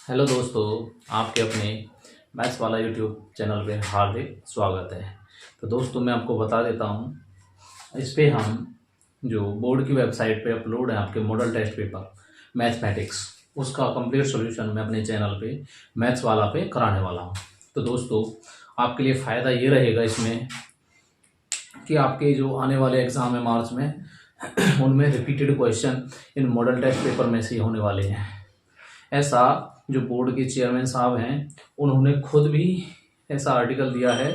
Hello दोस्तों, आपके अपने मैथ्स वाला यूट्यूब चैनल पे हार्दिक स्वागत है। तो दोस्तों मैं आपको बता देता हूँ, इस पे हम जो बोर्ड की वेबसाइट पे अपलोड है आपके मॉडल टेस्ट पेपर मैथमेटिक्स, उसका कंप्लीट सॉल्यूशन मैं अपने चैनल पे मैथ्स वाला पे कराने वाला हूँ। तो दोस्तों आपके लिए फ़ायदा ये रहेगा इसमें कि आपके जो आने वाले एग्ज़ाम है मार्च में उनमें repeated question in model test paper में से ही होने वाले हैं। ऐसा जो बोर्ड के चेयरमैन साहब हैं उन्होंने खुद भी ऐसा आर्टिकल दिया है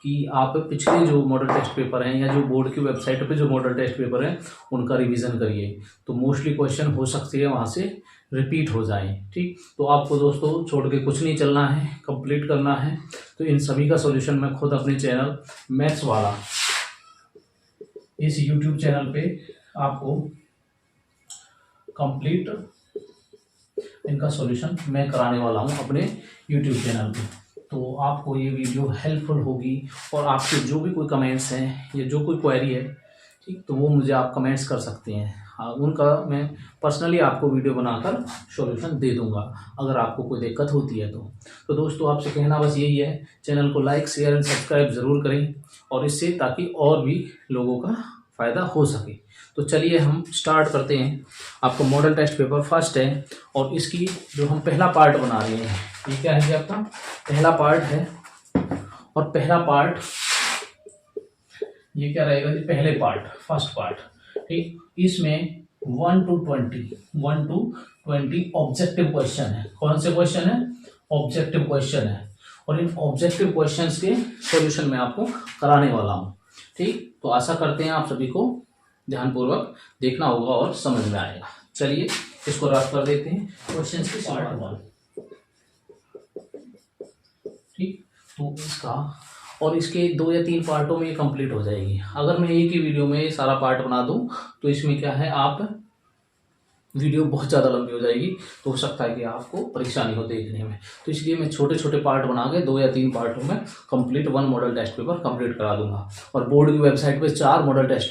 कि आप पिछले जो मॉडल टेस्ट पेपर हैं या जो बोर्ड की वेबसाइट पे जो मॉडल टेस्ट पेपर हैं उनका रिवीजन करिए, तो मोस्टली क्वेश्चन हो सकते हैं वहाँ से रिपीट हो जाएं। ठीक, तो आपको दोस्तों छोड़ के कुछ नहीं चलना है, कंप्लीट करना है। तो इन सभी का सॉल्यूशन मैं खुद अपने चैनल मैथ्स वाला इस यूट्यूब चैनल पे आपको कंप्लीट इनका सॉल्यूशन मैं कराने वाला हूं अपने यूट्यूब चैनल पे। तो आपको ये वीडियो हेल्पफुल होगी और आपके जो भी कोई कमेंट्स हैं या जो कोई क्वेरी है, ठीक, तो वो मुझे आप कमेंट्स कर सकते हैं। हाँ, उनका मैं पर्सनली आपको वीडियो बनाकर सॉल्यूशन दे दूंगा अगर आपको कोई दिक्कत होती है तो दोस्तों आपसे कहना बस यही है, चैनल को लाइक शेयर एंड सब्सक्राइब ज़रूर करें और इससे ताकि और भी लोगों का फ़ायदा हो सके। तो चलिए हम स्टार्ट करते हैं। आपका मॉडल टेस्ट पेपर फर्स्ट है और इसकी जो हम पहला पार्ट बना रहे हैं, ये क्या है कि आपका पहला पार्ट है। और पहला पार्ट ये क्या रहेगा जी, पहले पार्ट फर्स्ट पार्ट। ठीक, इसमें 1 to 20 ऑब्जेक्टिव क्वेश्चन है। कौन से क्वेश्चन है? ऑब्जेक्टिव क्वेश्चन है और इन ऑब्जेक्टिव क्वेश्चंस के सॉल्यूशन मैं आपको कराने वाला हूँ। ठीक, तो आशा करते हैं आप सभी को ध्यानपूर्वक देखना होगा और समझ में आएगा। चलिए इसको रफ कर देते हैं। क्वेश्चंस की पार्ट 1। ठीक, तो इसका और इसके 2 या 3 पार्टों में ये कंप्लीट हो जाएगी। अगर मैं एक ही वीडियो में सारा पार्ट बना दूं तो इसमें क्या है, आप वीडियो बहुत ज़्यादा लंबी हो जाएगी, तो हो सकता है कि आपको परेशानी हो देखने में। तो इसलिए मैं छोटे छोटे पार्ट बना के 2 या 3 पार्टों में complete 1 model test paper complete करा दूंगा। और बोर्ड की वेबसाइट पे 4 मॉडल टेस्ट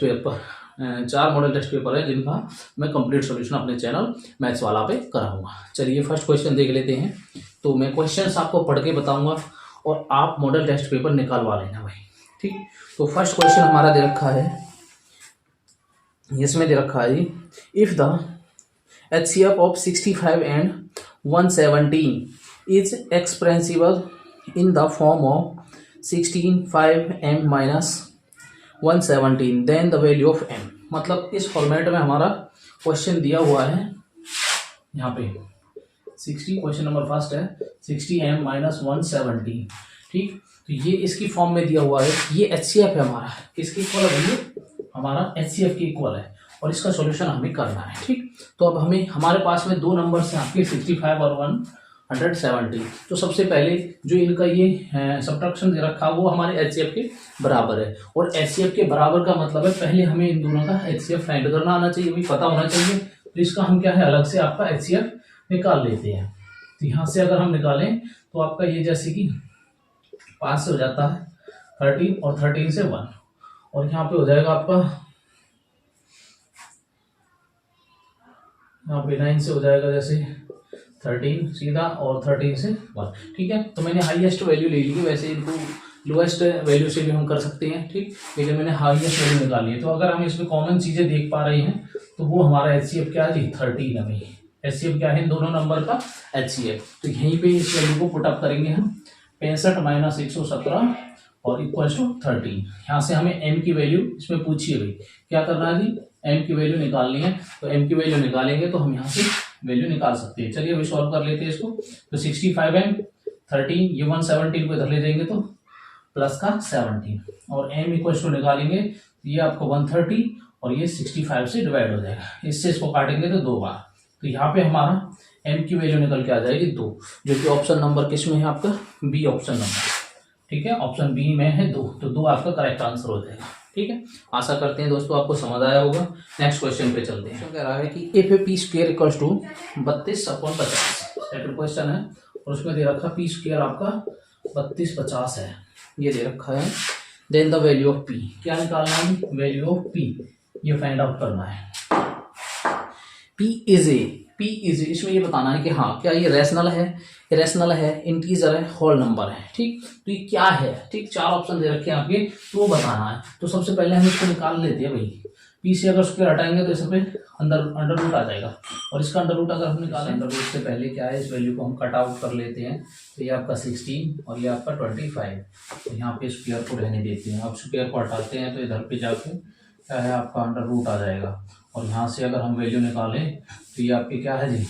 पेपर है जिनका मैं कंप्लीट सॉल्यूशन अपने चैनल मैथ्स वाला पे कराऊंगा। चलिए फर्स्ट क्वेश्चन देख लेते हैं। तो मैं क्वेश्चन आपको पढ़ के बताऊंगा और आप मॉडल टेस्ट पेपर निकालवा लेना भाई। ठीक, तो फर्स्ट क्वेश्चन हमारा दे रखा है, इसमें दे रखा है if the HCF of 65 and 117 is expressible in the form of 16, 5m minus 117 then the value of m। मतलब इस फॉर्मेट में हमारा क्वेश्चन दिया हुआ है, यहाँ पे 60 क्वेश्चन नंबर फर्स्ट है 60m माइनस 117। ठीक, तो ये इसकी फॉर्म में दिया हुआ है। ये HCF है हमारा, किसकी इक्वल है भैया? हमारा HCF की इक्वल है और इसका सॉल्यूशन हमें करना है। ठीक, तो अब हमें हमारे पास में 2 नंबर्स हैं आपके 65 और 117। तो सबसे पहले जो इनका ये सब्ट्रैक्शन दे रखा वो हमारे HCF के बराबर है। और HCF के बराबर का मतलब है पहले हमें इन दोनों का HCF फाइंड करना आना चाहिए, भी पता होना चाहिए। तो इसका हम क्या है, अलग से आपका HCF निकाल लेते हैं। तो यहाँ से अगर हम निकालें तो आपका ये जैसे कि 5 से हो जाता है 13 और 13 से 1 और यहाँ पे हो जाएगा आपका, यहाँ पे 9 से हो जाएगा जैसे 13 सीधा और 13 से 1। ठीक है, तो मैंने हाईएस्ट वैल्यू ले ली है, वैसे इनको लोएस्ट वैल्यू से भी हम कर सकते हैं। ठीक, लेकिन मैंने हाईएस्ट वैल्यू निकाली है। तो अगर हम इसमें कॉमन चीजें देख पा रहे हैं तो वो हमारा HCF क्या है जी, 13 है भाई। HCF क्या है इन दोनों नंबर का? HCF। तो यहीं पे इस वैल्यू को पुटअप करेंगे हम, 65 माइनस 117 और इक्वल टू 13। यहाँ से हमें m की वैल्यू इसमें पूछी है भाई, क्या करना है जी, m की वैल्यू निकालनी है। तो m की वैल्यू निकालेंगे तो हम यहाँ से वैल्यू निकाल सकते हैं। चलिए अभी सॉल्व कर लेते हैं इसको। तो 65m 13, ये 117 को इधर ले जाएंगे तो प्लस का 17 और m इक्वल टू निकालेंगे, ये आपको 130 और ये 65 से डिवाइड हो जाएगा। इससे इसको काटेंगे तो 2 बार, तो यहाँ पे हमारा m की वैल्यू निकल के आ जाएगी 2, जो कि ऑप्शन नंबर किस में है आपका? B option number. ठीक है, ऑप्शन बी में है 2, तो 2 आपका करेक्ट आंसर हो जाएगा। ठीक है, आशा करते हैं दोस्तों आपको समझ आया होगा। नेक्स्ट क्वेश्चन पे चलते हैं। कह रहा है कि if A P square equals to 32/50 second question है और उसमें दे रखा पी स्क्वायर आपका 3250 है, ये दे रखा है। Then the value of P, क्या निकालना है? वैल्यू ऑफ पी, ये फाइंड आउट करना है। P is A P is, इसमें ये बताना है कि हाँ क्या ये रैशनल है, इरेशनल है, इंटीजर है, होल नंबर है। ठीक, तो ये क्या है, ठीक 4 ऑप्शन दे रखे हैं आपके, तो वो बताना है। तो सबसे पहले हम इसको निकाल लेते हैं भाई। पी से अगर स्क्वायर हटाएंगे तो इस पे अंडर रूट आ जाएगा, और इसका अंडर रूट अगर हम निकालें, अंडर रूट से पहले क्या है, इस वैल्यू को हम कट आउट कर लेते हैं। तो ये आपका 16 और ये आपका 25, तो यहाँ पे स्क्वायर को रहने देते हैं। अब स्क्वायर को हटाते हैं तो इधर पे जाके क्या है आपका अंडर रूट आ जाएगा, और यहाँ से अगर हम वैल्यू निकालें तो ये आपकी क्या है जी,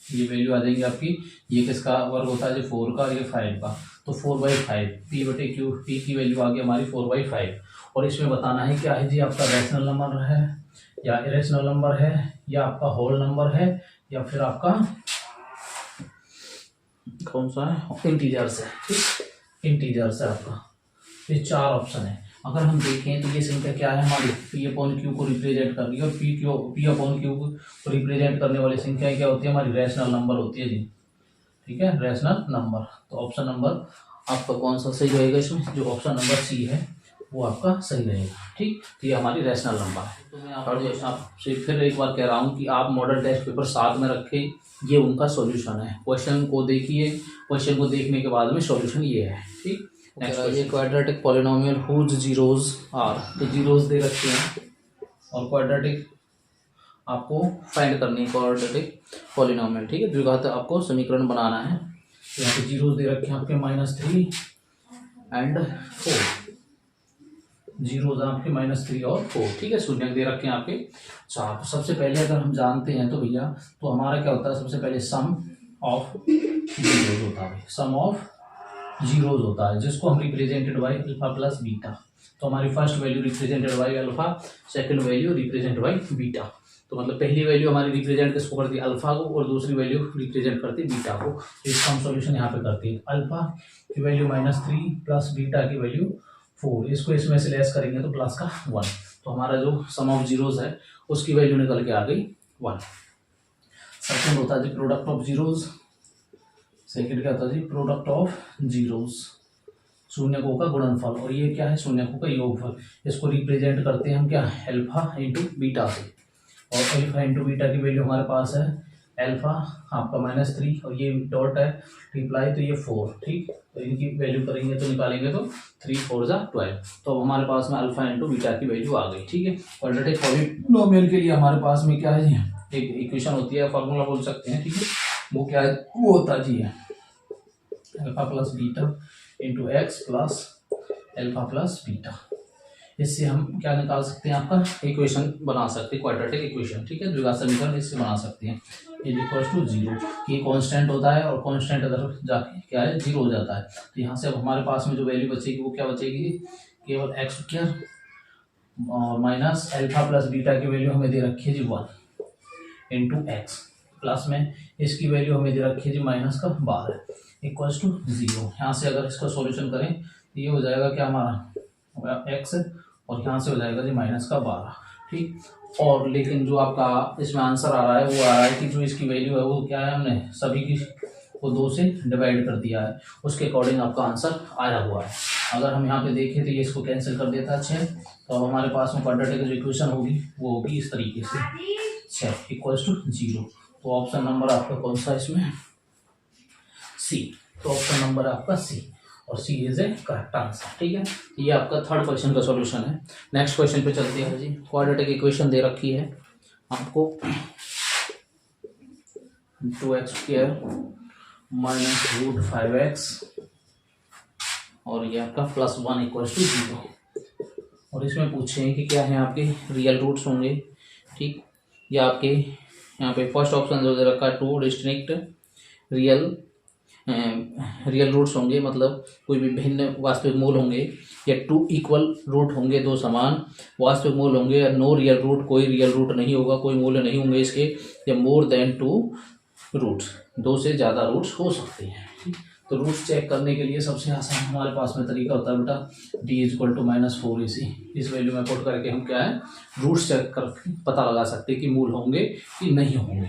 ये वैल्यू आ जाएगी आपकी, ये किसका वर्ग होता है जी 4 का, ये 5 का, तो 4/5 पी बटे क्यू, पी की वैल्यू आ गई हमारी 4/5। और इसमें बताना है क्या है जी, आपका रैशनल नंबर है या इरेशनल नंबर है या आपका होल नंबर है या फिर आपका कौन सा है, इंटीजर्स है। ठीक, इंटीजर्स है आपका। ये 4 ऑप्शन है। अगर हम देखें तो ये संख्या क्या है हमारी, पी अपॉन क्यू को रिप्रेजेंट कर रही है, और पी अपॉन क्यू को रिप्रेजेंट करने वाली संख्या क्या होती है हमारी, रैशनल नंबर होती है जी। ठीक है, रैशनल नंबर। तो ऑप्शन नंबर आपका कौन सा सही रहेगा इसमें, जो ऑप्शन नंबर सी है वो आपका सही रहेगा। ठीक, तो ये हमारी रैशनल नंबर है। तो मैं आपसे फिर एक बार कह रहा हूँ कि आप मॉडल टेस्ट पेपर साथ में रखें, ये उनका सॉल्यूशन है। क्वेश्चन को देखिए, क्वेश्चन को देखने के बाद में सॉल्यूशन ये है। ठीक, ये quadratic polynomial whose zeros are, तो जीरोज दे रखे हैं और क्वाड्रेटिक आपको फाइंड करनी है, क्वाड्रेटिक पॉलिनोमियल। ठीक है, द्विघात आपको समीकरण बनाना है। तो यहाँ पे जीरोज दे रखे हैं आपके -3 एंड 4, जीरोज आपके -3 और 4। ठीक है, शून्य दे रखे हैं आपके 4। तो सबसे पहले अगर हम जानते हैं तो भैया, तो हमारा क्या होता है, सबसे पहले सम ऑफ जीरोज होता है, सम ऑफ जीरोज होता है, जिसको हम represented by alpha plus beta. तो हमारी first value represented by alpha, second value represent by beta. तो मतलब पहली वैल्यू हमारी रिप्रेजेंट किसको करती है, अल्फा को, और दूसरी वैल्यू रिप्रेजेंट करती है बीटा को। तो इसका हम सॉल्यूशन यहाँ पे करते हैं। अल्फा की वैल्यू -3 प्लस बीटा की वैल्यू 4, इसको इसमें से लेस करेंगे तो प्लस का 1। तो हमारा जो सम ऑफ जीरोज है उसकी वैल्यू निकल के आ गई 1। सेकंड होता है जी प्रोडक्ट ऑफ जीरोज, सेकंड क्या होता है जी, प्रोडक्ट ऑफ जीरोज, शून्यकों का गुणनफल, और ये क्या है, शून्यकों का योगफल। इसको रिप्रेजेंट करते हैं हम क्या, अल्फा इंटू बीटा से, और अल्फा इंटू बीटा की वैल्यू हमारे पास है अल्फा आपका -3 और ये डॉट है रिप्लाई, तो ये 4। ठीक, तो इनकी वैल्यू करेंगे तो निकालेंगे तो 3 4 जा 12। तो अब हमारे पास में अल्फा इंटू बीटा की वैल्यू आ गई। ठीक है, क्वाड्रेटिक पॉलिनोमियल के लिए हमारे पास में क्या है जी, एक इक्वेशन होती है, फॉर्मूला बोल सकते हैं। ठीक है, वो क्या है, वो होता जी है alpha plus beta into x plus alpha plus beta. इससे हम क्या निकाल सकते हैं, आपका इक्वेशन बना सकते हैं, क्वाड्रेटिक इक्वेशन। ठीक है, द्विघात समीकरण इससे बना सकते हैं। इज इक्वल टू 0, ये कांस्टेंट होता है और कांस्टेंट अगर जाके क्या है 0 हो जाता है। तो यहाँ से अब हमारे पास में जो वैल्यू बचेगी वो क्या बचेगी, केवल एक्स स्क्वायर और माइनस अल्फा प्लस बीटा की वैल्यू हमें दे रखी है जी 1 इंटू एक्स, प्लस में इसकी वैल्यू हमें दे रखी है जी -12 इक्वल्स टू 0। यहाँ से अगर इसका सॉल्यूशन करें तो ये हो जाएगा क्या हमारा एक्स, और यहाँ से हो जाएगा जी -12। ठीक, और लेकिन जो आपका इसमें आंसर आ रहा है वो आ रहा है कि जो इसकी वैल्यू है वो क्या है, हमने सभी की को 2 से डिवाइड कर दिया है, उसके अकॉर्डिंग आपका आंसर आया हुआ है। अगर हम यहाँ पे देखें तो ये इसको कैंसिल कर देता है 6, तो अब हमारे पास में क्वाड्रेटिक जो इक्वेशन होगी वो होगी इस तरीके से 6 इक्वल्स टू 0। तो ऑप्शन नंबर आपका कौन सा इसमें, सी। तो ऑप्शन नंबर है आपका सी, और सी इज ए करेक्ट आंसर। ठीक है, ये आपका थर्ड क्वेश्चन का सॉल्यूशन है। नेक्स्ट क्वेश्चन पे चलते हैं जी। क्वाड्रेटिक इक्वेशन दे रखी है आपको 2x² - √5x, और ये आपका +1 इक्वल्स टू 0। और इसमें पूछे हैं कि क्या है आपके रियल रूट्स होंगे। ठीक, या आपके यहाँ पे फर्स्ट ऑप्शन जो दे रखा है 2 डिस्टिंक्ट रियल रूट्स होंगे, मतलब कोई भी भिन्न वास्तविक मूल होंगे, या 2 इक्वल रूट होंगे, 2 समान वास्तविक मूल होंगे, या नो रियल रूट, कोई रियल रूट नहीं होगा, कोई मूल्य नहीं होंगे इसके, या मोर देन 2 रूट्स, 2 से ज़्यादा रूट्स हो सकते हैं। तो रूट्स चेक करने के लिए सबसे आसान हमारे पास में तरीका होता है बेटा d = -4ac। इस वैल्यू में पुट करके हम क्या है रूट्स चेक कर पता लगा सकते हैं कि मूल होंगे कि नहीं होंगे।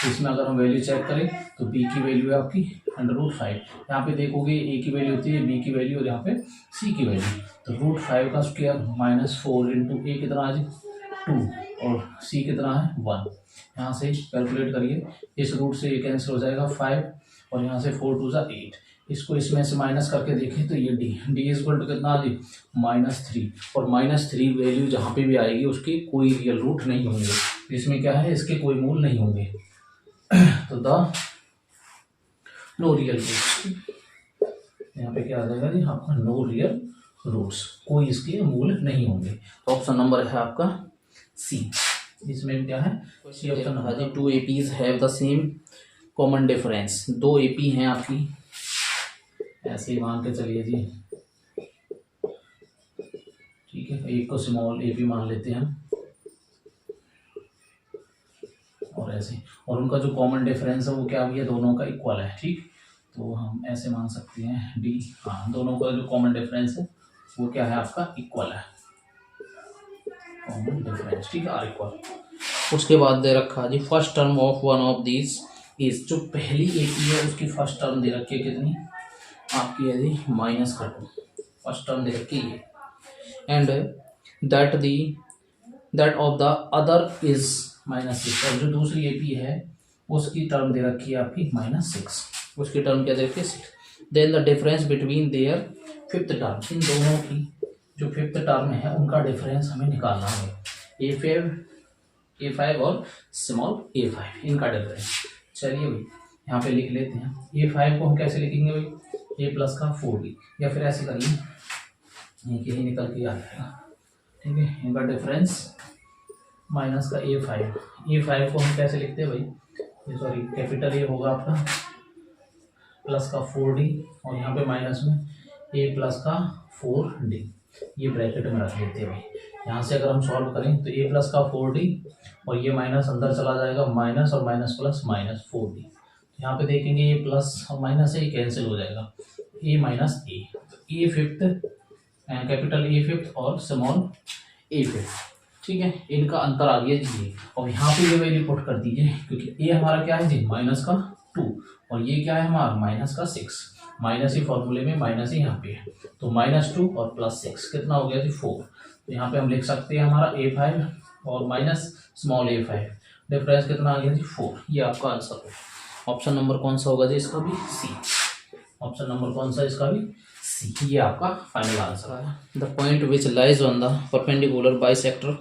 इसमें अगर हम वैल्यू चेक करें तो b की वैल्यू है आपकी √5, यहाँ पे देखोगे a की वैल्यू होती है, b की वैल्यू और यहाँ पे c की वैल्यू। तो √5 का स्क्वायर -4 इंटू a कितना आ जाए 2, और सी कितना है 1। यहाँ से कैलकुलेट करिए, इस रूट से ये कैंसिल हो जाएगा 5 और यहाँ से 4 2 8। इसको इसमें से माइनस करके देखें तो ये डी इज इक्वल टू कितना आ जी -3। और -3 वैल्यू जहाँ पे भी आएगी उसकी कोई रियल रूट नहीं होंगे, इसमें क्या है इसके कोई मूल नहीं होंगे। तो द नो रियल रूट्स, यहाँ पे क्या आ जाएगा जी आपका नो रियल रूट्स, कोई इसके मूल नहीं होंगे। तो ऑप्शन नंबर है आपका सी। इसमें क्या है ऑप्शन नंबर जी 2 APs have the same common difference. 2 AP हैं आपकी, ऐसे ही मान के चलिए जी, ठीक है। एक को स्मॉल AP मान लेते हैं हम, और ऐसे, और उनका जो कॉमन डिफरेंस है वो क्या भी है, दोनों का इक्वल है, ठीक। तो हम ऐसे मान सकते हैं डी, हाँ दोनों का जो कॉमन डिफरेंस है वो क्या है आपका इक्वल है, कॉमन डिफरेंस, ठीक है, आर इक्वल। उसके बाद दे रखा जी first term of one of these is, जो पहली AP है उसकी फर्स्ट टर्म दे रखी है कितनी आपकी है जी -2, फर्स्ट टर्म दे रखी है। And that of the other is -6, और जो दूसरी AP है उसकी टर्म दे रखी है आपकी -6, उसकी टर्म क्या दे रखी है 6। Then the difference between their fifth term, इन दोनों की जो फिफ्थ टर्म है उनका डिफरेंस हमें निकालना है, A5 और स्मॉल a5 इनका डिफरेंस। चलिए भाई यहाँ पे लिख लेते हैं, A5 को हम कैसे लिखेंगे भाई, A प्लस का 4D, या फिर ऐसे करिए यही निकल के आ जाएगा, ठीक है। इनका डिफरेंस माइनस का A5 को हम कैसे लिखते हैं भाई, ये सॉरी कैपिटल A होगा आपका प्लस का 4D, और यहाँ पे माइनस में A प्लस का 4D, ये ब्रैकेट में रख लेते हैं भाई। यहाँ से अगर हम सॉल्व करें तो A प्लस का 4D और ये माइनस अंदर चला जाएगा, माइनस और माइनस प्लस -4D। यहाँ पे देखेंगे ये प्लस और माइनस है, ये कैंसिल हो जाएगा, A माइनस A, तो A fifth, capital A fifth और स्मॉल A फिफ्थ, ठीक है। इनका अंतर आ गया जी, और यहाँ पे ये वैल्यू पुट कर दीजिए, क्योंकि A हमारा क्या है जी -2 और ये क्या है हमारा -6, माइनस ही फॉर्मूले में माइनस ही यहाँ पे है, तो -2 और +6 कितना हो गया जी 4। तो यहाँ पे हम लिख सकते हैं हमारा A5 और माइनस स्मॉल A5, डिफरेंस कितना आ गया जी 4। ये आपका आंसर है। ऑप्शन नंबर कौन सा होगा जी इसका भी, सी। ऑप्शन नंबर कौन सा इसका भी, सी, ये आपका फाइनल आंसर है। The point which lies on the perpendicular bisector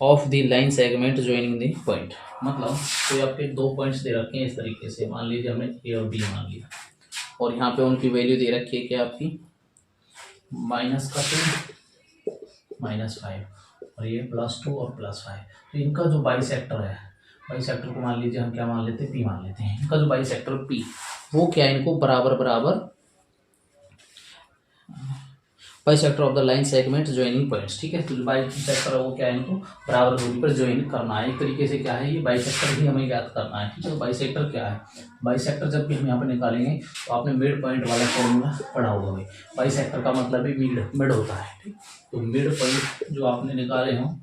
of the line segment joining the point, मतलब कोई आपके दो पॉइंट्स दे रखे हैं इस तरीके से, मान लीजिए हमने A और B मान लिया, और यहाँ पे उनकी वैल्यू दे रखी है क्या आपकी -2 -5 और ये +2 और +5। तो इनका जो बाइसेक्टर है, बाइसेक्टर को मान लीजिए हम क्या मान लेते हैं, P मान लेते हैं। इनका जो बाइसेक्टर P वो क्या है, इनको बराबर बराबर bisector of the line segment joining points, ठीक है। तो जो बाइसेक्टर है वो क्या है, इनको बराबर दूरी पर ज्वाइन करना है। एक तरीके से क्या है, ये बाइसेक्टर भी हमें याद करना है, ठीक है। तो बाइसेक्टर क्या है, बाइसेक्टर जब भी हम यहाँ पे निकालेंगे तो आपने मिड पॉइंट वाला फॉर्मूला पढ़ा होगा भाई, बाइसेक्टर का मतलब भी मिड होता है, ठीक। तो मिड पॉइंट जो आपने निकाले हो,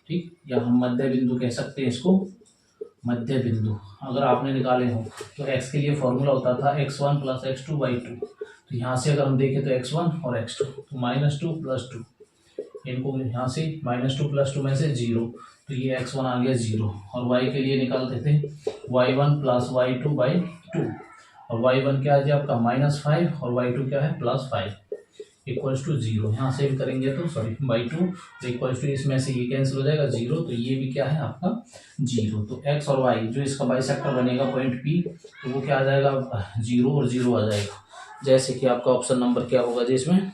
ठीक, या हम मध्य बिंदु कह सकते हैं इसको, मध्य बिंदु अगर आपने निकाले हो तो x के लिए फॉर्मूला होता था x1 + x2/2। तो यहाँ से अगर हम देखें तो x1 और x2, तो -2 + 2, इनको यहाँ से -2 + 2 में से 0, तो ये x1 आ गया 0, और y के लिए निकालते थे y1 + y2/2, और y1 क्या है जी आपका -5 और y2 क्या है +5 = 0। यहाँ से भी करेंगे तो सॉरी /2 = इसमें से ये कैंसिल हो जाएगा 0, तो ये भी क्या है आपका 0। तो x और y जो इसका बाइसेक्टर बनेगा पॉइंट P, तो वो क्या आ जाएगा 0 और 0 आ जाएगा। जैसे कि आपका ऑप्शन नंबर क्या होगा जी इसमें,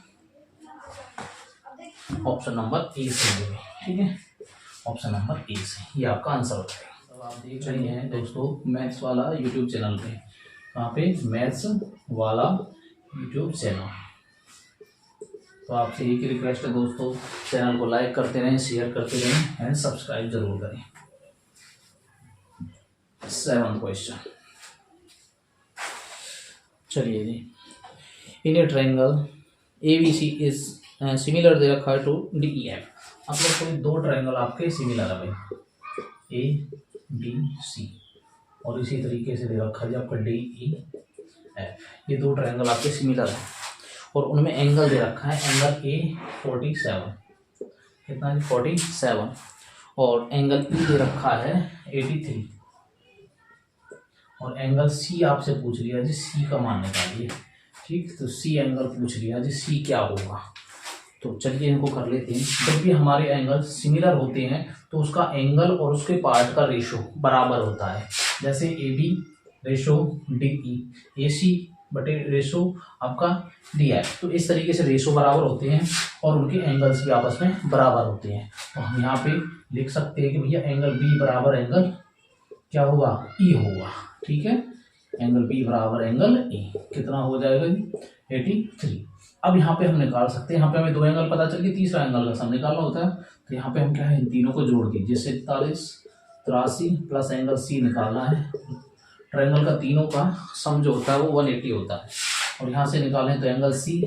ऑप्शन नंबर ए से, ठीक है, ऑप्शन नंबर ए से, ये आपका आंसर हो जाएगा। तो आप देख रहे हैं दोस्तों मैथ्स वाला यूट्यूब चैनल पे, वहाँ पे मैथ्स वाला यूट्यूब चैनल। तो आपसे एक रिक्वेस्ट है दोस्तों, चैनल को लाइक करते रहें, शेयर करते रहें एंड सब्सक्राइब जरूर करें। 7th क्वेश्चन, चलिए जी, in a triangle ABC is similar दे रखा है टू DEF। मतलब कोई दो ट्रायंगल आपके सिमिलर है भाई, ABC, और इसी तरीके से दे रखा है आपका DEF। ये दो ट्रायंगल आपके सिमिलर है और उनमें एंगल दे रखा है, एंगल A 47, कितना है 47, और एंगल ई दे रखा है 83 और एंगल सी आपसे पूछ लिया जी, सी का मान निकालिए। ठीक, तो सी एंगल पूछ लिया जी, सी क्या होगा। तो चलिए इनको कर लेते हैं। जब भी हमारे एंगल सिमिलर होते हैं तो उसका एंगल और उसके पार्ट का रेशो बराबर होता है। जैसे A B ratio D E, A C बटे रेशो आपका डी आई। तो इस तरीके से रेशो बराबर होते हैं और उनके एंगल्स भी आपस में बराबर होते हैं। तो हम यहाँ पे लिख सकते हैं कि भैया एंगल बी बराबर एंगल क्या होगा, ई होगा। ठीक है, एंगल बी बराबर एंगल ई कितना हो जाएगा जी, 83। अब यहाँ पे हम निकाल सकते हैं, यहाँ पे हमें दो एंगल पता चल गया, तीसरा एंगल का सम निकालना होता है। तो यहाँ पे हम क्या है, इन तीनों को जोड़ दीजिए, 47 83 प्लस एंगल सी निकालना है। ट्रायंगल का तीनों का सम जो होता है वो 180 होता है। और यहाँ से निकालें तो एंगल सी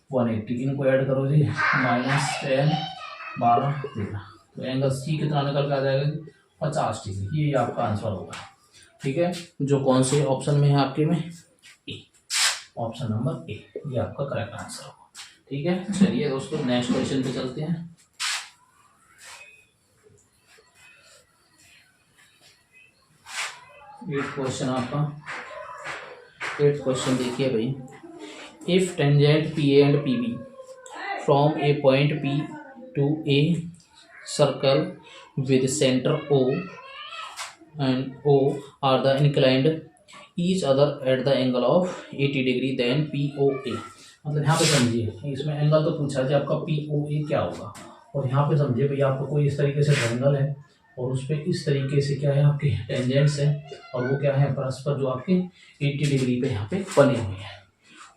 180, इनको ऐड करो जी, -10 12 13। तो एंगल सी कितना निकल के आ जाएगा जी, 50 डिग्री। ये आपका आंसर होगा। ठीक है, जो कौन से ऑप्शन में है आपके में, ए, ऑप्शन नंबर ए, ये आपका करेक्ट आंसर होगा। ठीक है, चलिए दोस्तों नेक्स्ट क्वेश्चन पे चलते हैं। एट क्वेश्चन आपका, एट क्वेश्चन देखिए भाई। If tangent P A and P B from a point P to a circle with center O and O are the inclined each other at the angle of 80 degree then POA। मतलब यहाँ पे समझिए, इसमें angle तो पूछा है आपका POA क्या होगा। और यहाँ पे समझिए भैया, आपको कोई इस तरीके से ट्रायंगल है और उस पर इस तरीके से क्या है आपके टेंजेंट्स है और वो क्या है परस्पर जो आपके 80 डिग्री पे यहाँ पे बने हुए हैं।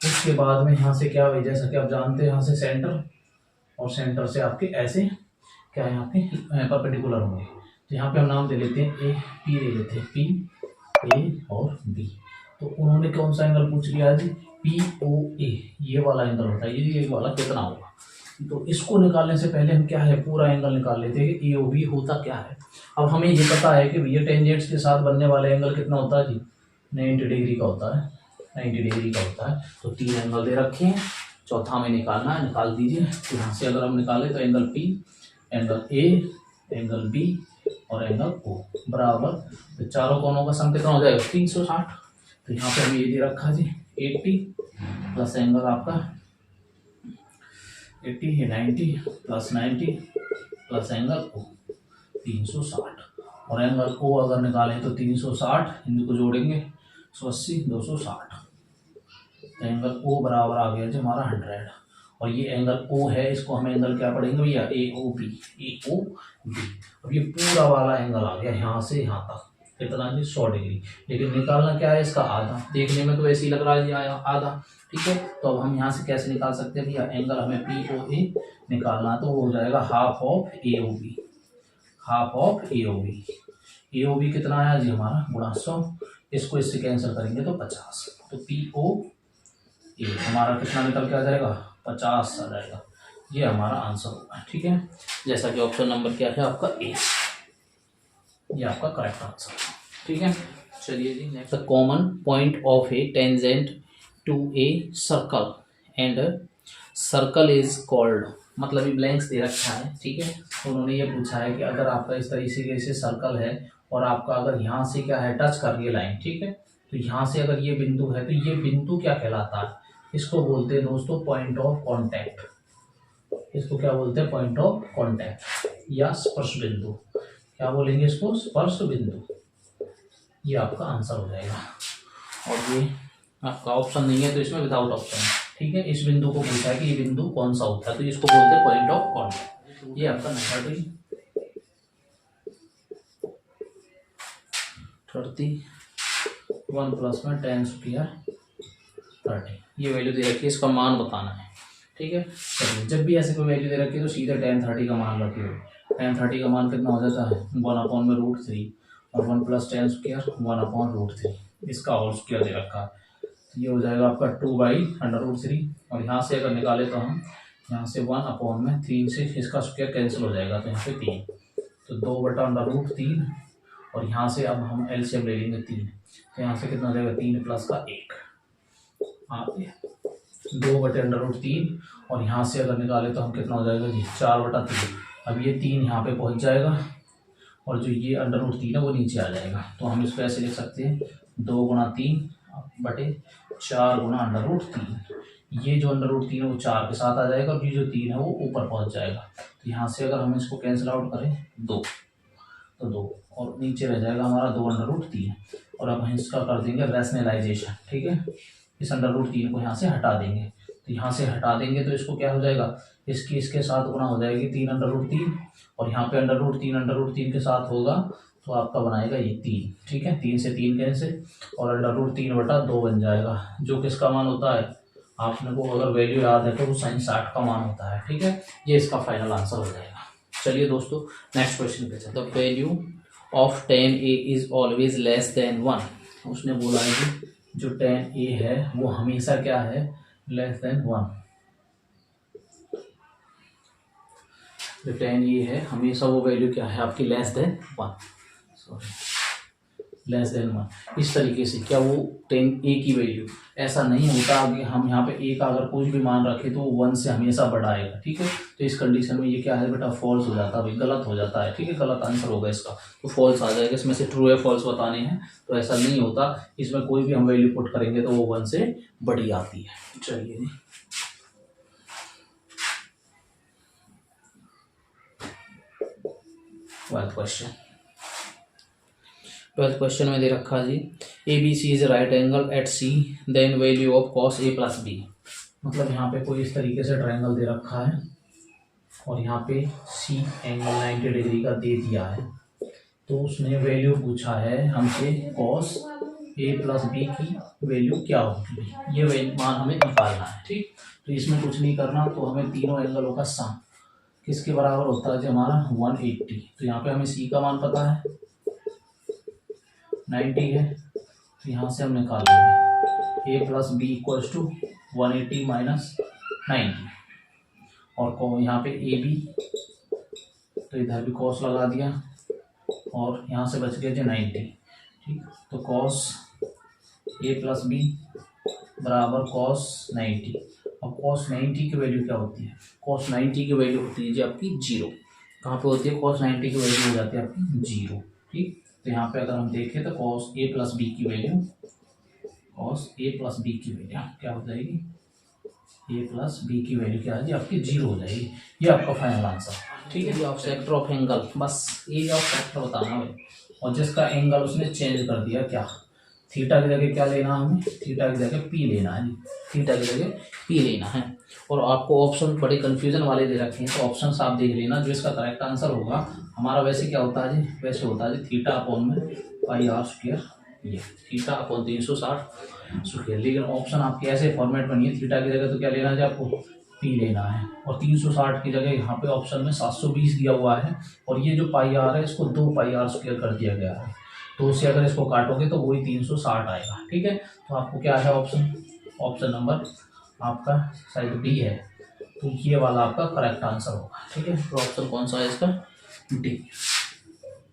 उसके बाद में यहाँ से क्या है, जैसा कि आप जानते हैं यहाँ से सेंटर और सेंटर से आपके ऐसे क्या है यहाँ पे परपेंडिकुलर होंगे। तो यहाँ पे हम नाम दे लेते हैं ए पी, ले लेते हैं पी ए और बी। तो उन्होंने कौन सा एंगल पूछ लिया जी, पी ओ ए, ये वाला एंगल होता है, ये वाला कितना होगा। तो इसको निकालने से पहले हम क्या है पूरा एंगल निकाल लेते हैं कि ए ओ बी होता क्या है। अब हमें ये पता है कि भैया टेंजेंट्स के साथ बनने वाला एंगल कितना होता है जी, 90 डिग्री का होता है, 90 डिग्री का होता है। तो तीन एंगल दे रखे हैं, चौथा हमें निकालना है, निकाल दीजिए। तो यहाँ से अगर हम निकालें तो angle P, angle A, angle B और एंगल ओ बराबर, तो चारों कोनों का सम कितना हो जाएगा 360। तो यहाँ पे हमें ये दे रखा जी 80 प्लस एंगल आपका 80 है 90 प्लस 90 प्लस एंगल ओ 360। और एंगल ओ अगर निकालें तो 360, इनको जोड़ेंगे 180 260। तो एंगल ओ बराबर आ गया जी हमारा 100। और ये एंगल ओ है, इसको हम एंगल क्या पढ़ेंगे भैया, ए O B, A O B. अब ये पूरा वाला एंगल आ गया यहाँ से यहाँ तक, कितना जी 100 डिग्री। लेकिन निकालना क्या है इसका आधा, देखने में तो ऐसे ही लग रहा है जी आधा। ठीक है, तो अब हम यहाँ से कैसे निकाल सकते हैं भैया, एंगल हमें पी ओ ए निकालना, तो वो हो जाएगा half of A O B, half of A O B. A O B कितना आया जी हमारा गुणा 100, इसको इससे कैंसिल करेंगे तो 50। तो पी ओ ए हमारा कितना निकल के आ जाएगा 50 आ जाएगा। ये हमारा आंसर होगा। ठीक है, जैसा कि ऑप्शन नंबर क्या है आपका ए, ये आपका करेक्ट आंसर है। ठीक है, चलिए जी next, common point of a tangent to a circle and circle is called, मतलब ये ब्लैंक्स दे रखा है। ठीक है, तो उन्होंने ये पूछा है कि अगर आपका इस तरीके से सर्कल है और आपका अगर यहाँ से क्या है टच कर रही है लाइन, ठीक है, तो यहाँ से अगर ये बिंदु है तो ये बिंदु क्या कहलाता है, इसको बोलते हैं दोस्तों पॉइंट ऑफ कांटेक्ट। इसको क्या बोलते हैं, पॉइंट ऑफ कांटेक्ट या स्पर्श बिंदु। क्या बोलेंगे इसको, स्पर्श बिंदु। ये आपका आंसर हो जाएगा। और ये आपका ऑप्शन नहीं है तो इसमें विदाउट ऑप्शन है। ठीक है, इस बिंदु को पूछा है कि ये बिंदु कौन सा होता है, तो इसको बोलते हैं पॉइंट ऑफ कांटेक्ट। ये आपका 31 प्लस में 10 स्क्वायर 30, ये वैल्यू दे रखी है, इसका मान बताना है। ठीक है, चलिए जब भी ऐसे कोई वैल्यू दे रखी है तो सीधे tan 30 का मान रखिए। tan 30 का मान कितना हो जाता है 1/√3 और 1 प्लस 10 स्क्वायर 1/√3, इसका होल स्क्वायर दे रखा है। तो ये हो जाएगा आपका 2/√3। और यहाँ से अगर निकाले तो हम यहाँ से 1/3 से इसका स्क्वायर कैंसिल हो जाएगा, तो यहाँ पे 3, तो 2/√3। और यहाँ से अब हम एलसीएम ले लेंगे 3, तो यहाँ से कितना हो जाएगा 3 प्लस का 1, 2/√3। और यहाँ से अगर निकाले तो हम कितना हो जाएगा जी 4/3। अब ये 3 यहाँ पे पहुँच जाएगा और जो ये √3 है वो नीचे आ जाएगा। तो हम इसको ऐसे लिख सकते हैं 2 गुणा 3 बटे 4 गुणा √3। ये जो √3 है वो 4 के साथ आ जाएगा और ये जो 3 है वो ऊपर पहुँच जाएगा। तो यहाँ से अगर हम इसको कैंसिल आउट करें 2 तो 2 और नीचे रह जाएगा हमारा 2 √3। और अब हम इसका कर देंगे रैशनलाइजेशन, ठीक है। इस √3 को यहाँ से हटा देंगे। तो यहाँ से हटा देंगे तो इसको क्या हो जाएगा, इसकी इसके साथ गुणा हो जाएगी 3 और यहाँ पे √3 के साथ होगा तो आपका बनाएगा ये 3, ठीक है। 3 से 3 कैंसिल और √3/2 बन जाएगा, जो किसका मान होता है, आपने को अगर वैल्यू याद है तो वो sin 60 का मान होता है, ठीक है। ये इसका फाइनल आंसर हो जाएगा। चलिए दोस्तों नेक्स्ट क्वेश्चन पे चलते हैं। The value of tan a is always less than 1। उसने बोला है कि जो tan a है वो हमेशा क्या है, लेस देन 1। जो tan a है हमेशा वो वैल्यू क्या है आपकी, less than 1, sorry less than 1। इस तरीके से क्या वो tan a की वैल्यू, ऐसा नहीं होता कि हम यहाँ पे a का अगर कुछ भी मान रखें तो वो 1 से हमेशा बड़ा आएगा, ठीक है। तो इस कंडीशन में ये क्या है बेटा, फॉल्स हो जाता है भाई, गलत हो जाता है, ठीक है। गलत आंसर होगा इसका, तो फॉल्स आ जाएगा। इसमें से ट्रू या फॉल्स बताने हैं तो ऐसा नहीं होता, इसमें कोई भी हम वैल्यू पुट करेंगे तो वो 1 से बड़ी आती है। चलिए जी 12th क्वेश्चन में दे रखा जी ABC is right angle at C, then value of cos A plus B। मतलब यहाँ पे कोई इस तरीके से ट्रायंगल दे रखा है और यहाँ पे C एंगल 90 डिग्री का दे दिया है, तो उसने वैल्यू पूछा है हमसे cos A प्लस B की वैल्यू क्या होगी, ये मान हमें निकालना है, ठीक। तो इसमें कुछ नहीं करना, तो हमें तीनों एंगलों का सम किसके बराबर होता है जी, हमारा 180। तो यहाँ पे हमें C का मान पता है 90 है, तो यहाँ से हम निकाल लेंगे A plus B equals to 180 minus 90 और यहाँ पे AB, तो इधर भी cos लगा दिया और यहाँ से बच गया जो 90, ठीक। तो cos A प्लस B बराबर cos 90। अब cos 90 की वैल्यू क्या होती है, cos 90 की वैल्यू होती है जी आपकी 0। कहाँ पे होती है, cos 90 की वैल्यू हो जाती है आपकी 0, ठीक। तो यहाँ पे अगर हम देखें तो cos A प्लस B की value, cos A plus B की वैल्यू क्या हो जाएगी, A प्लस B की वैल्यू क्या है जी आपकी 0 हो जाएगी। ये आपका फाइनल आंसर, ठीक है। ऑफ सेक्टर ऑफ एंगल, बस एरिया ऑफ सेक्टर बताना है, और जिसका एंगल उसने चेंज कर दिया, क्या थीटा की जगह क्या लेना है हमें, थीटा की जगह P लेना है, थीटा की जगह P लेना है। और आपको ऑप्शन बड़े कंफ्यूजन वाले दे रखे हैं, तो ऑप्शंस आप देख लेना, जो इसका करेक्ट आंसर होगा हमारा वैसे क्या होता है जी, वैसे होता है जी थीटा अपॉन में पाई आर स्क्वायर, ये थीटा अपॉन 360 स्क्वायर। लेकिन ऑप्शन आपके ऐसे फॉर्मेट में नहीं है, थीटा की जगह तो क्या लेना है आपको, P लेना है, और 360 की जगह यहाँ पे ऑप्शन में 720 दिया हुआ है, और ये जो पाई आर है इसको 2 पाई आर स्क्वायर कर दिया गया है, तो उससे अगर इसको काटोगे तो वही 360 आएगा, ठीक है। तो आपको क्या है ऑप्शन, ऑप्शन नंबर आपका शायद डी है, तो ये वाला आपका करेक्ट आंसर होगा, ठीक है। तो ऑप्शन कौन सा है इसका, डी।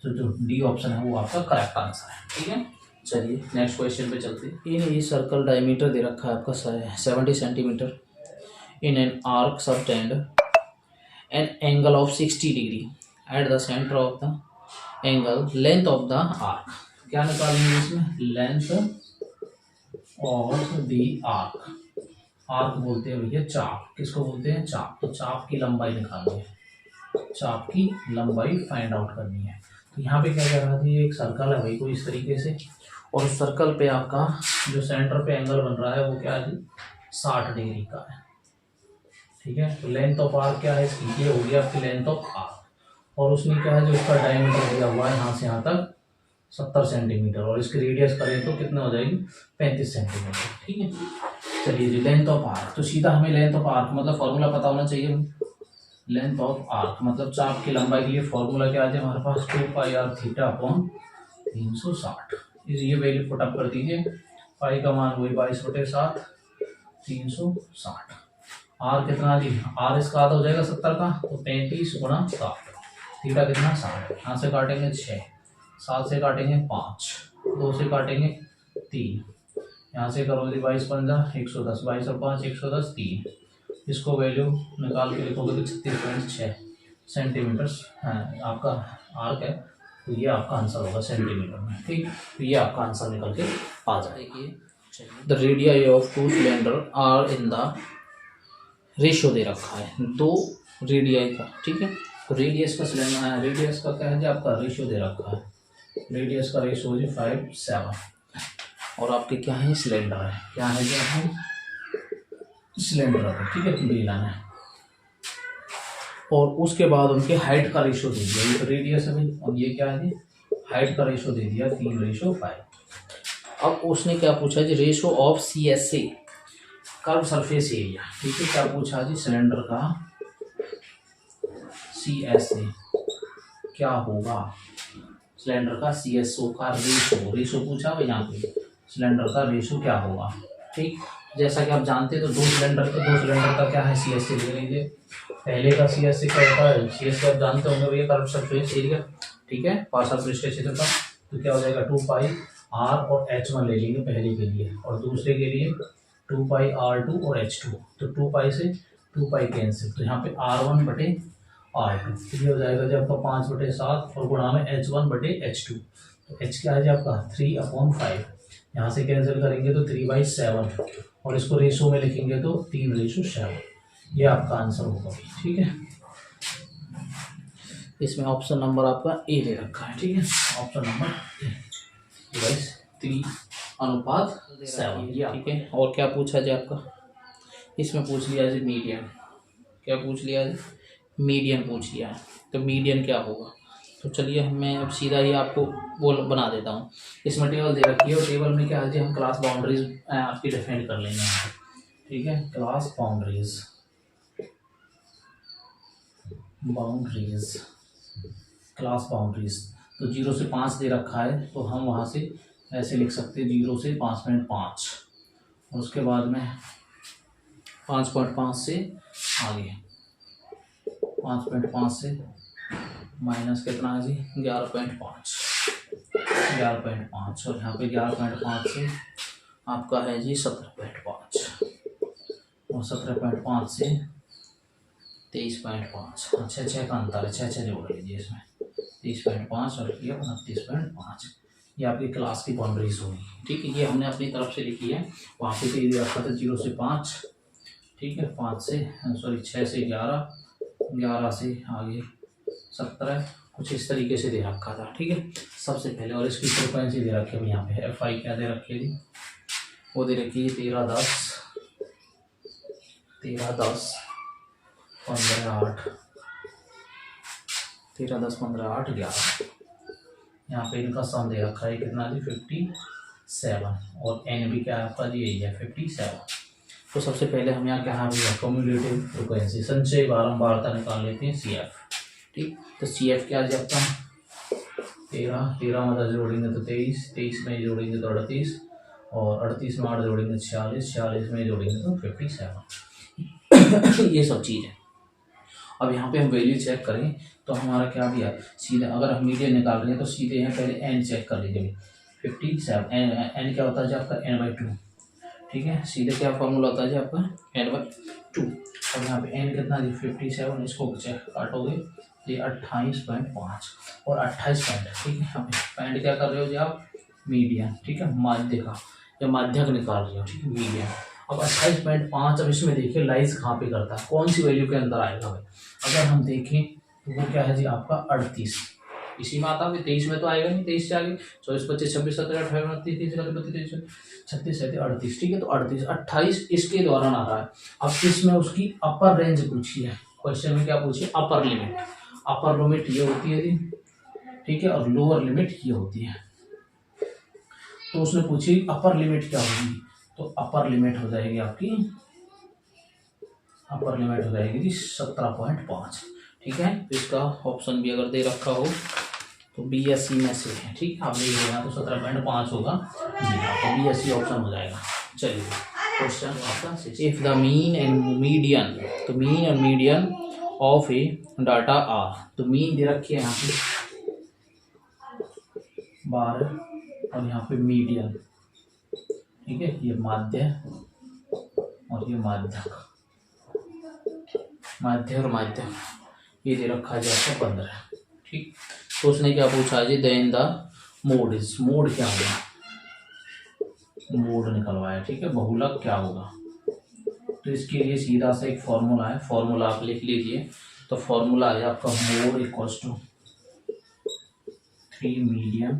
तो जो डी ऑप्शन है वो आपका करेक्ट आंसर है, ठीक है। चलिए नेक्स्ट क्वेश्चन पे चलते हैं। इन ये सर्कल डायमीटर दे रखा है आपका 70 centimetre in an arc subtend an angle of 60 degree at the centre of the angle, length of the arc. क्या निकालेंगे इसमें, length of the arc. Arc बोलते हैं भैया चाप, किसको बोलते हैं, चाप। तो चाप की लंबाई निकालनी है, चाप की लंबाई फाइंड आउट करनी है। तो यहाँ पे क्या कह रहा था, ये एक सर्कल है भाई कोई इस तरीके से, और उस सर्कल पे आपका जो सेंटर पे एंगल बन रहा है वो क्या है, 60 डिग्री का है, ठीक है। तो लेंथ ऑफ आर्क क्या है इसकी, ये हो गया आपकी लेंथ ऑफ आर्क, और उसने क्या है जो उसका डायमीटर दिया हुआ है यहाँ से यहाँ तक 70 सेंटीमीटर, और इसकी रेडियस करें तो कितना हो जाएगी 35 सेंटीमीटर, ठीक है। चलिए जी लेंथ ऑफ आर्क, तो सीधा हमें लेंथ ऑफ आर्क मतलब फॉर्मूला पता होना चाहिए। लेंथ ऑफ आर्क मतलब चाप की लंबाई के लिए फॉर्मूला क्या है हमारे पास, 2 पाई आर थीटा अपॉन 360। ये वैल्यू पुटअप कर दीजिए, पाई का मान वही 22/7 360। आर कितना जी, आर इसका आधा हो जाएगा 70 का, तो 35 गुणा 60, थीटा कितना 60। यहाँ से काटेंगे 6, 7 से काटेंगे 5, 2 से काटेंगे 3, यहाँ से करो जी 22 पंजा 110, 22 और 5 110 3। इसको वैल्यू निकाल के लिखोगे तो 36.6, सेंटीमीटर्स हाँ आपका आर्क है, तो ये आपका आंसर होगा सेंटीमीटर में। ठीक, तो ये आपका आंसर निकल के आ जाएगी। The radii of two cylinder are in the ratio दे रखा है, 2 रेडियाई का। ठीक है, तो रेडियस का सिलेंडर, रेडियस का क्या है जी आपका रेशो दे रखा है, रेडियस का रेशो है 5 7, और आपके क्या है सिलेंडर है, क्या है जी आपका सिलेंडर है। ठीक है, बेलन है, और उसके बाद उनके हाइट का रेशो दे दिया, ये रेडियस है भाई, और ये क्या है जी हाइट का रेशो दे दिया 3:5। अब उसने क्या पूछा जी ratio of CSA curve surface area. ठीक है, क्या पूछा जी सिलेंडर का CSA क्या होगा, सिलेंडर का CSO का रेशो पूछा भाई, यहाँ पे सिलेंडर का रेशो क्या होगा। ठीक, जैसा कि आप जानते हैं तो दो सिलेंडर का क्या है CSA ले लीजिए। पहले का CSA क्या होता है, CSA आप जानते होंगे भैया कर्व सरफेस एरिया। ठीक है, पार्शियल पृष्ठीय क्षेत्र का, तो क्या हो जाएगा 2 पाई R और H1 ले लेंगे पहले के लिए, और दूसरे के लिए 2 पाई R2 और H2। तो 2 पाई से 2 पाई कैंसिल, तो यहाँ पे R1 बटे R2, तो ये हो जाएगा जब आपका 5/7 और गुणा में H1 बटे H2। तो H क्या है जी आपका 3/5, यहाँ से कैंसिल करेंगे तो 3/7, और इसको रेशो में लिखेंगे तो 3:7। ये आपका आंसर होगा। ठीक है, इसमें ऑप्शन नंबर आपका ए दे रखा है। ठीक है, ऑप्शन नंबर ए 3:7। ठीक है, और क्या पूछा जाए आपका, इसमें पूछ लिया जी मीडियन, क्या पूछ लिया जी मीडियन पूछ लिया। तो मीडियन क्या होगा, तो चलिए मैं अब सीधा ही आपको वो बना देता हूँ। इसमें टेबल दे रखी है, और टेबल में क्या है जी हम क्लास बाउंड्रीज आपकी डिफाइन कर लेंगे। ठीक है, क्लास बाउंड्रीज क्लास बाउंड्रीज, तो 0 से 5 दे रखा है, तो हम वहाँ से ऐसे लिख सकते हैं 0 से 5.5, और उसके बाद में 5.5 से आगे 5.5 से माइनस कितना है जी 11.5, और यहाँ पे 11.5 से आपका है जी 17.5, और 17.5 से 23.5। अच्छा 6 का अंतर है, 6 जोड़ लीजिए इसमें, 23.5 और ये 29.5। ये आपकी क्लास की बाउंड्रीज होगी। ठीक है, ये हमने अपनी तरफ से लिखी है, वहाँ पे तो ये रखा था 0 से 5। ठीक है, 6 से 11, 11 से आगे 17, कुछ इस तरीके से दे रखा था। ठीक है, सबसे पहले, और इसकी फ्रिक्वेंसी दे रखी है यहाँ पे FI क्या दे रखी है जी, वो दे रखी है 13 10 15 8 13 10 15 8 11। यहाँ पे इनका सम दे रखा है कितना जी 57, और N भी क्या है आपका जी यही है 57। तो सबसे पहले हम यहाँ क्या है कम्युलेटिव फ्रिक्वेंसी संचय बारंबारता निकाल लेते हैं CF। ठीक, तो CF क्या जी आपका 13 में 10 जोड़ेंगे तो 23, 23 में जोड़ेंगे तो 38, और 38 में 8 जोड़ेंगे 46, 46 में जोड़ेंगे तो 57। ये सब चीज़ है। अब यहाँ पे हम वैल्यू चेक करें तो हमारा क्या दिया, सीधे अगर हम मीडियन निकाल रहे हैं तो सीधे यहाँ पहले N चेक कर लीजिए 57। N क्या होता है जी आपका N/2। ठीक है, सीधे क्या फॉर्मूला होता है जी आपका N/2, और यहाँ पे N कितना जी 57, इसको चेक काटोगे तो ये 28.5 और 28 पॉइंट। ठीक है, यहाँ पे पॉइंट क्या कर रहे हो जी आप मीडियन। ठीक है, माध्य का या माध्यक निकाल रहे हो। ठीक है, मीडियन। अब 28.5, अब इसमें देखिए लाइज कहाँ पे करता है, कौन सी वैल्यू के अंदर आएगा भाई। अगर हम देखें तो वो क्या है जी आपका 38, इसी में आता है 23 में तो आएगा नहीं, 23 से आगे 24 25 26 27 28 29 30 31 36 37 38। ठीक है, तो 38 28 इसके दौरान आ रहा है। अब इसमें उसकी अपर रेंज पूछी है, क्वेश्चन में क्या पूछी है अपर लिमिट। अपर लिमिट ये होती है जी, ठीक है, और लोअर लिमिट ये होती है। तो उसने पूछी अपर लिमिट क्या होगी, तो अपर लिमिट हो जाएगी आपकी, अपर लिमिट हो जाएगी जी 17.5। ठीक है, तो इसका ऑप्शन भी अगर दे रखा हो तो BSc में से है। ठीक है, आप देख लेना तो 17.5 होगा जी, तो BSc ऑप्शन हो जाएगा। चलिए क्वेश्चन आपका, if the mean and median, तो mean and median of a data are, तो मीन दे रखी है यहाँ पे 12, और यहाँ पे मीडियन। ठीक है, ये माध्य और ये माध्यक, माध्य और माध्यक। ये दे रखा है जी आपका 15। ठीक, तो उसने क्या पूछा जी, then the mode is, mode क्या होगा, मोड निकलवाया। ठीक है, बहुलक क्या होगा, तो इसके लिए सीधा सा एक फॉर्मूला है, फॉर्मूला आप लिख लीजिए। तो फॉर्मूला है आपका mode equals to 3 medium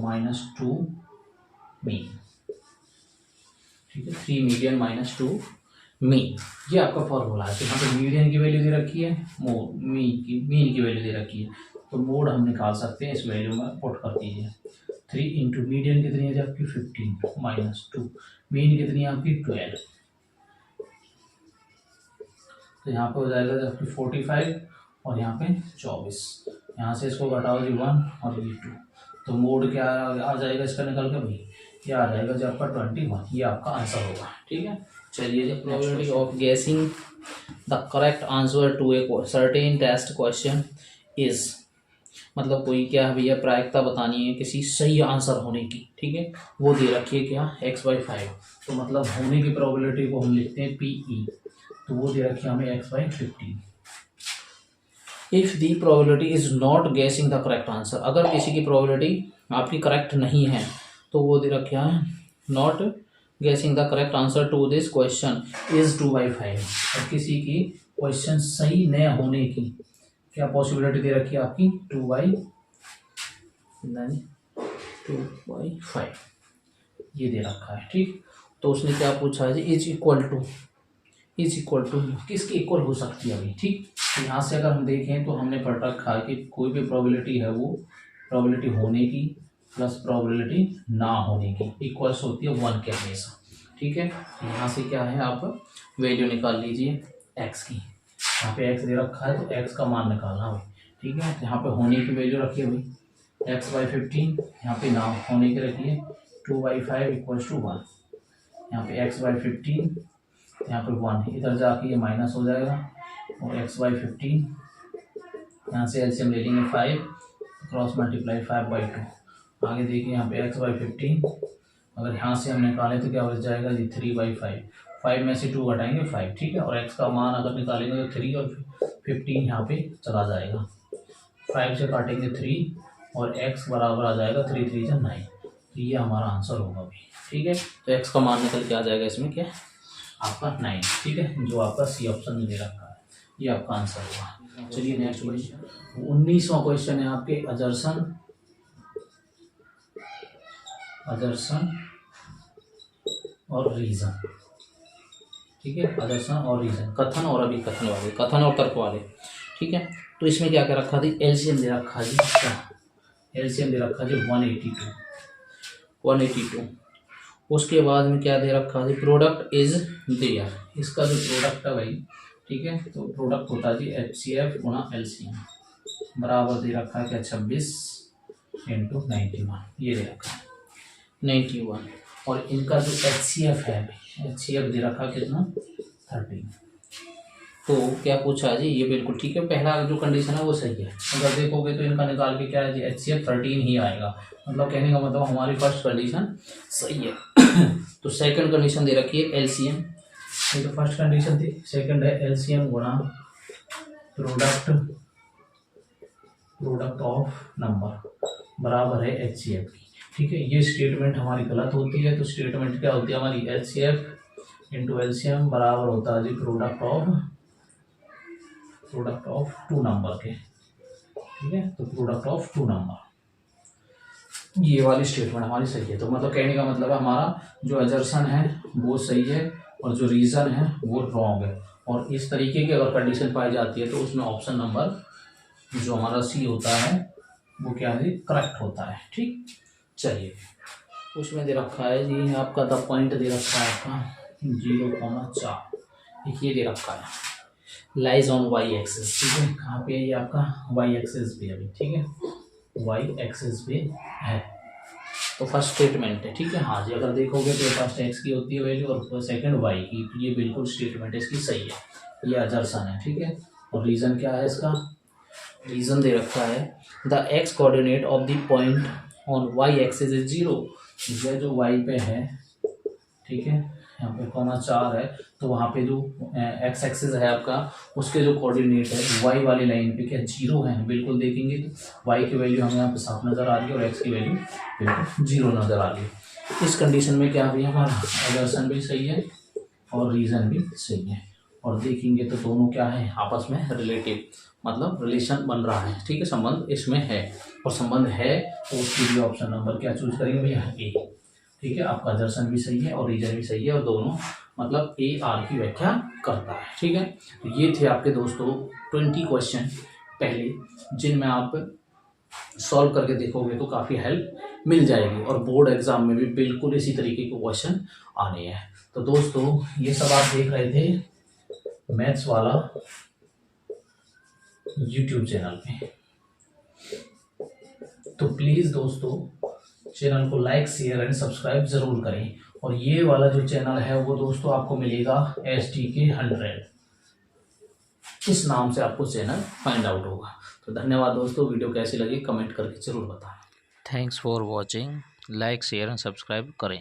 minus 2 mean. ठीक है, 3 मीडियन माइनस 2 मीन, ये आपका फॉर्मूला है। तो यहाँ पे मीडियन की वैल्यू दे रखी है, मीन की वैल्यू दे रखी है, तो मोड हम निकाल सकते हैं, इस वैल्यू में पुट कर दीजिए। 3 इंटू मीडियन कितनी है आपकी 15 माइनस 2, मीन कितनी है आपकी 12, तो यहाँ पे हो जाएगा आपकी 45 और यहाँ पे 24, यहाँ से इसको घटाओ जी 1 और ये 2, तो मोड क्या आ जाएगा इसका निकल के भाई, ये आ जाएगा जो आपका 21, ये आपका आंसर होगा। ठीक है, चलिए जी, probability of guessing the correct answer to a certain test question is, मतलब कोई क्या है भैया, प्रायिकता बतानी है किसी सही आंसर होने की। ठीक है, वो दे रखी है क्या, x/5, तो मतलब होने की प्रोबेबिलिटी को हम लिखते हैं PE, तो वो दे रखी है हमें x/15। If the probability is not guessing the correct answer, अगर किसी की प्रोबेबिलिटी आपकी करेक्ट नहीं है तो वो दे रखा है not guessing the correct answer to this question is 2/5, और किसी की क्वेश्चन सही न होने की क्या पॉसिबिलिटी दे रखी है आपकी 2/5, ये दे रखा है। ठीक, तो उसने क्या पूछा है जी, इज इक्वल टू किसकी इक्वल हो सकती है अभी। ठीक, तो यहाँ से अगर हम देखें तो हमने पढ़ रखा है कि कोई भी प्रोबेबिलिटी है वो प्रोबेबिलिटी होने की प्लस प्रोबेबिलिटी ना होने की इक्वल्स होती है 1 के हमेशा। ठीक है, यहाँ से क्या है, आप वैल्यू निकाल लीजिए x की, यहाँ पे x दे रखा है तो x का मान निकालना भाई। ठीक है, यहाँ पे होने की वैल्यू रखिए भाई x/15, यहाँ पे ना होने की रखिए 2/5 इक्वल्स टू 1, यहाँ पे x/15, यहाँ पे 1, इधर जाके ये माइनस हो जाएगा, और x/15 यहाँ से एलसीएम ले लेंगे 5, क्रॉस मल्टीप्लाई 5/2, आगे देखिए यहाँ पे x/15, अगर यहाँ से हम निकालें तो क्या बच जाएगा जी 3/5, 5 में से 2 घटाएंगे 5। ठीक है, और x का मान अगर निकालेंगे तो 3 और 15 यहाँ पे चला जाएगा, 5 से काटेंगे 3 और x बराबर आ जाएगा 3 3 जा 9, तो ये हमारा आंसर होगा भाई। ठीक है, तो x का मान निकल के आ जाएगा इसमें क्या आपका 9। ठीक है, जो आपका सी ऑप्शन में दे रखा है, ये आपका आंसर होगा। चलिए नेक्स्ट क्वेश्चन, 19वां क्वेश्चन है आपके अजर्सन और रीजन। ठीक है, अजर्सन और रीजन, कथन और अभिकथन वाले, कथन और तर्क वाले। ठीक है, तो इसमें क्या क्या रखा थी, एलसीएम दे रखा जी, एलसीएम दे रखा जी 182, उसके बाद में क्या दे रखा जी, प्रोडक्ट इज देयर, इसका जो प्रोडक्ट है भाई। ठीक है, तो प्रोडक्ट होता है जी HCF गुणा LCM, बराबर दे रखा है क्या 26 इंटू 91, ये दे रखा है 91, और इनका जो HCF है, HCF दे रखा कितना 13। तो क्या पूछा है जी, ये बिल्कुल ठीक है, पहला जो कंडीशन है वो सही है, अगर देखोगे तो इनका निकाल के क्या है जी HCF 13 ही आएगा, मतलब कहने का मतलब हमारी फर्स्ट कंडीशन सही है। तो सेकंड कंडीशन दे रखी है LCM, ये तो फर्स्ट कंडीशन थी, सेकंड है LCM गुणा प्रोडक्ट ऑफ नंबर बराबर है HCF की। ठीक है, ये स्टेटमेंट हमारी गलत होती है, तो स्टेटमेंट क्या होती है हमारी HCF इंटू LCM बराबर होता है जी प्रोडक्ट ऑफ 2 नंबर के। ठीक है, तो प्रोडक्ट ऑफ 2 नंबर, ये वाली स्टेटमेंट हमारी सही है। तो मतलब कहने का मतलब है हमारा जो अजर्सन है वो सही है और जो रीज़न है वो रॉन्ग है, और इस तरीके की अगर कंडीशन पाई जाती है तो उसमें ऑप्शन नंबर जो हमारा सी होता है वो क्या है करेक्ट होता है। ठीक, चलिए उसमें दे रखा है जी आपका द पॉइंट दे रखा है आपका 0,4, ये दे रखा है लाइज ऑन वाई एक्सिस। ठीक है, कहाँ पे है ये आपका वाई एक्सिस पे अभी। ठीक है, वाई एक्सिस पे है, तो फर्स्ट स्टेटमेंट है। ठीक है, हाँ जी, अगर देखोगे तो फर्स्ट एक्स की होती है वैल्यू और सेकंड वाई की, तो ये बिल्कुल स्टेटमेंट इसकी सही है, ये अजर्सन है। ठीक है, और रीज़न क्या है इसका, रीज़न दे रखा है the X coordinate of the point on Y axis is 0, यह जो वाई पे है ठीक है, यहाँ पे कॉमा 4 है, तो वहाँ पे जो एक्स एक्सिस है आपका, उसके जो कोऑर्डिनेट है वाई वाली लाइन पे क्या 0 है, बिल्कुल देखेंगे तो वाई की वैल्यू हमें यहाँ पे साफ नज़र आ रही है और एक्स की वैल्यू बिल्कुल 0 नज़र आ रही है। इस कंडीशन में क्या है, हमारा एजर्सन भी सही है और रीज़न भी सही है, और देखेंगे तो दोनों क्या है आपस में रिलेटिव, मतलब रिलेशन बन रहा है, ठीक है, संबंध इसमें है, और संबंध है तो उसके लिए ऑप्शन नंबर क्या चूज करेंगे भैया, ए। ठीक है, आपका दर्शन भी सही है और रीजन भी सही है, और दोनों मतलब ए आर की व्याख्या करता है। ठीक है, तो ये थे आपके दोस्तों 20 क्वेश्चन पहले, जिनमें आप सॉल्व करके देखोगे तो काफ़ी हेल्प मिल जाएगी, और बोर्ड एग्जाम में भी बिल्कुल इसी तरीके के क्वेश्चन आने हैं। तो दोस्तों ये सब आप देख रहे थे मैथ्स वाला यूट्यूब चैनल पे, तो प्लीज़ दोस्तों चैनल को लाइक शेयर एंड सब्सक्राइब ज़रूर करें, और ये वाला जो चैनल है वो दोस्तों आपको मिलेगा STK 100, इस नाम से आपको चैनल फाइंड आउट होगा। तो धन्यवाद दोस्तों, वीडियो कैसी लगी कमेंट करके ज़रूर बताएं। Thanks for watching, like share and subscribe करें।